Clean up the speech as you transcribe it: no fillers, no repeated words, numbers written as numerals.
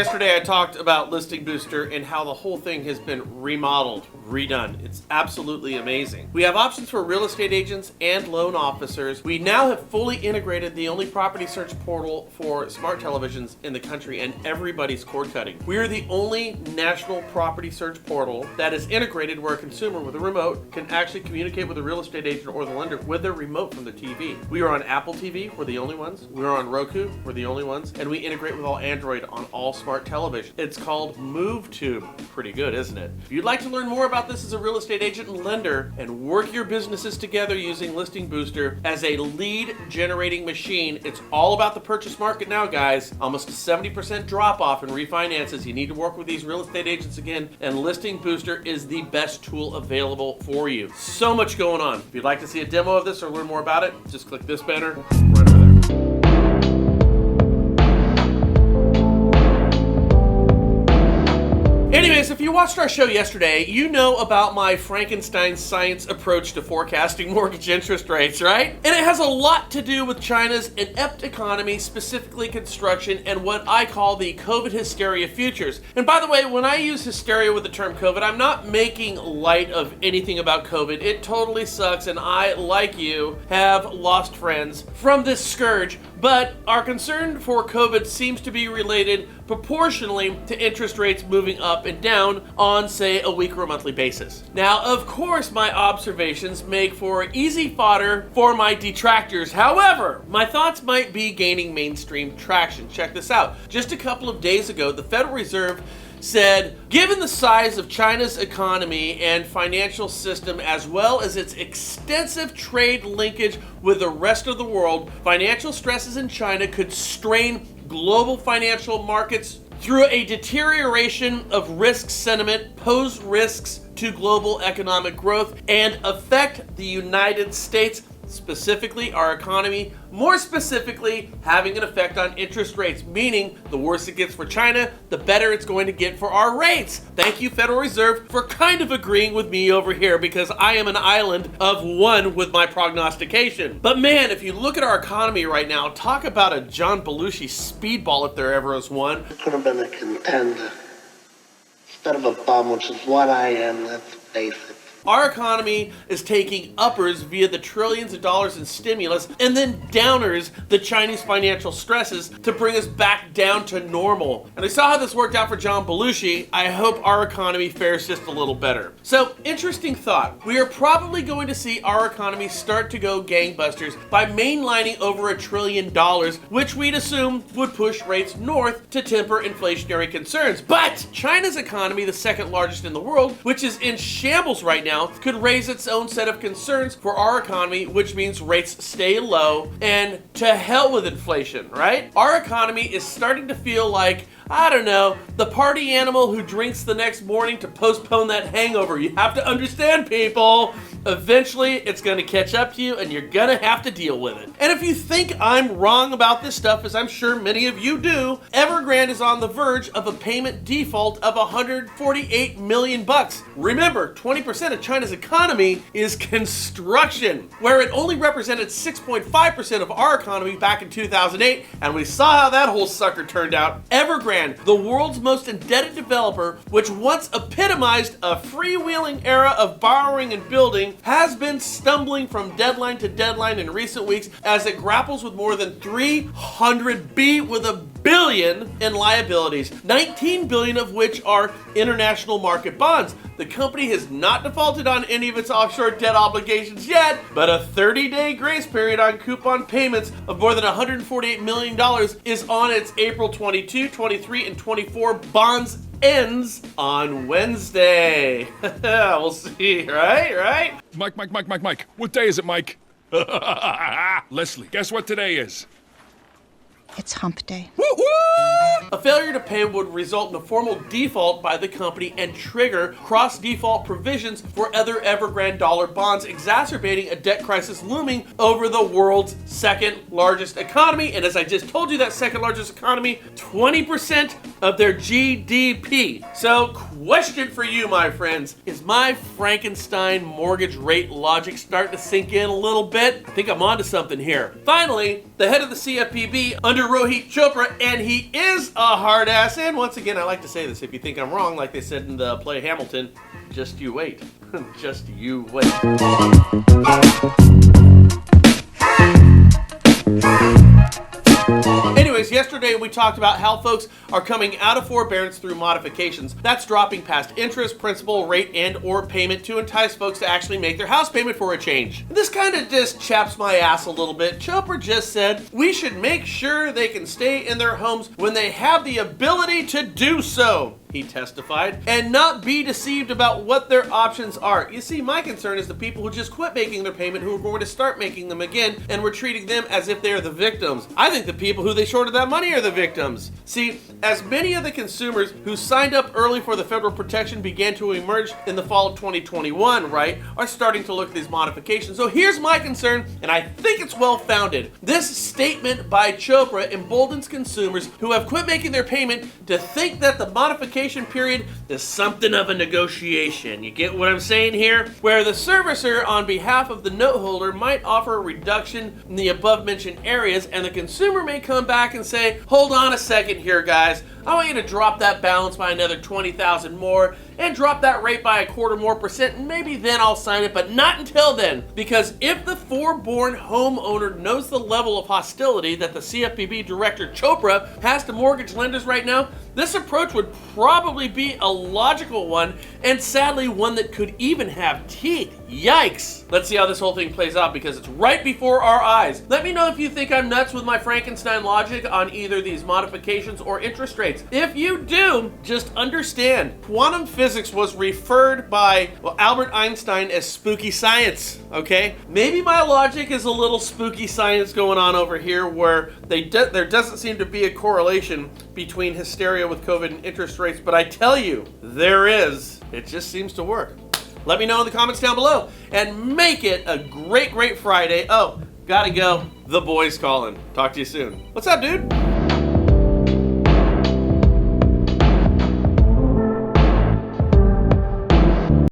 Yesterday I talked about Listing Booster and how the whole thing has been remodeled, redone. It's absolutely amazing. We have options for real estate agents and loan officers. We now have fully integrated the only property search portal for smart televisions in the country, and everybody's cord cutting. We are the only national property search portal that is integrated where a consumer with a remote can actually communicate with a real estate agent or the lender with their remote from the TV. We are on Apple TV, we're the only ones. We are on Roku, we're the only ones. And we integrate with all Android on all smart television. It's called MoveTube. Pretty good, isn't it? If you'd like to learn more about this as a real estate agent and lender and work your businesses together using Listing Booster as a lead generating machine, it's all about the purchase market now, guys. Almost a 70% drop off in refinances. You need to work with these real estate agents again, and Listing Booster is the best tool available for you. So much going on. If you'd like to see a demo of this or learn more about it, just click this banner right over there. Anyways, if you watched our show yesterday, you know about my Frankenstein science approach to forecasting mortgage interest rates, right? And it has a lot to do with China's inept economy, specifically construction, and what I call the COVID hysteria futures. And by the way, when I use hysteria with the term COVID, I'm not making light of anything about COVID. It totally sucks, and I, like you, have lost friends from this scourge. But our concern for COVID seems to be related proportionally to interest rates moving up and down on, say, a week or a monthly basis. Now, of course, my observations make for easy fodder for my detractors. However, my thoughts might be gaining mainstream traction. Check this out. Just a couple of days ago, the Federal Reserve said, given the size of China's economy and financial system, as well as its extensive trade linkage with the rest of the world, financial stresses in China could strain global financial markets through a deterioration of risk sentiment, pose risks to global economic growth, and affect the United States, specifically our economy, more specifically having an effect on interest rates, meaning the worse it gets for China, the better it's going to get for our rates. Thank you, Federal Reserve, for kind of agreeing with me over here, because I am an island of one with my prognostication. But man, if you look at our economy right now, talk about a John Belushi speedball if there ever was one. Could have been a contender instead of a bum, which is what I am, let's face it. Our economy is taking uppers via the trillions of dollars in stimulus, and then downers, the Chinese financial stresses, to bring us back down to normal. And I saw how this worked out for John Belushi. I hope our economy fares just a little better. So, interesting thought. We are probably going to see our economy start to go gangbusters by mainlining over $1 trillion, which we'd assume would push rates north to temper inflationary concerns. But China's economy, the second largest in the world, which is in shambles right now, could raise its own set of concerns for our economy, which means rates stay low, and to hell with inflation, right? Our economy is starting to feel like, I don't know, the party animal who drinks the next morning to postpone that hangover. You have to understand, people. Eventually, it's going to catch up to you, and you're going to have to deal with it. And if you think I'm wrong about this stuff, as I'm sure many of you do, Evergrande is on the verge of a payment default of $148 million. Remember, 20% of China's economy is construction, where it only represented 6.5% of our economy back in 2008, and we saw how that whole sucker turned out. Evergrande, the world's most indebted developer, which once epitomized a freewheeling era of borrowing and building, has been stumbling from deadline to deadline in recent weeks as it grapples with more than 300 billion in liabilities, 19 billion of which are international market bonds. The company has not defaulted on any of its offshore debt obligations yet, but a 30-day grace period on coupon payments of more than $148 million is on its April 22, 23, and 24 bonds ends on Wednesday. We'll see, right? Mike. What day is it, Mike? Leslie, guess what today is? It's hump day. Woo-hoo! A failure to pay would result in a formal default by the company and trigger cross-default provisions for other Evergrande dollar bonds, exacerbating a debt crisis looming over the world's second largest economy. And as I just told you, that second largest economy, 20% of their GDP. So, question for you, my friends. Is my Frankenstein mortgage rate logic starting to sink in a little bit? I think I'm onto something here. Finally, the head of the CFPB, under Rohit Chopra, and he is a hard ass. And once again, I like to say this, if you think I'm wrong, like they said in the play Hamilton, just you wait. Just you wait. Anyways, yesterday we talked about how folks are coming out of forbearance through modifications. That's dropping past interest, principal, rate, and or payment to entice folks to actually make their house payment for a change. This kind of just chaps my ass a little bit. Chopra just said we should make sure they can stay in their homes when they have the ability to do so, he testified, and not be deceived about what their options are. You see, my concern is the people who just quit making their payment who are going to start making them again, and we're treating them as if they are the victims. I think the people who they shorted that money are the victims. See, as many of the consumers who signed up early for the federal protection began to emerge in the fall of 2021, right, are starting to look at these modifications. So here's my concern, and I think it's well-founded. This statement by Chopra emboldens consumers who have quit making their payment to think that the modification period is something of a negotiation. You get what I'm saying here? Where the servicer on behalf of the note holder might offer a reduction in the above mentioned areas, and the consumer may come back and say, hold on a second here, guys. I want you to drop that balance by another 20,000 more and drop that rate by a quarter more percent, and maybe then I'll sign it, but not until then. Because if the foreborn homeowner knows the level of hostility that the CFPB director Chopra has to mortgage lenders right now, this approach would probably be a logical one, and sadly one that could even have teeth. Yikes! Let's see how this whole thing plays out, because it's right before our eyes. Let me know if you think I'm nuts with my Frankenstein logic on either these modifications or interest rates. If you do, just understand, quantum physics was referred by, well, Albert Einstein as spooky science, okay? Maybe my logic is a little spooky science going on over here, where there doesn't seem to be a correlation between hysteria with COVID and interest rates, but I tell you, there is. It just seems to work. Let me know in the comments down below, and make it a great, great Friday. Oh, gotta go. The boy's calling. Talk to you soon. What's up, dude?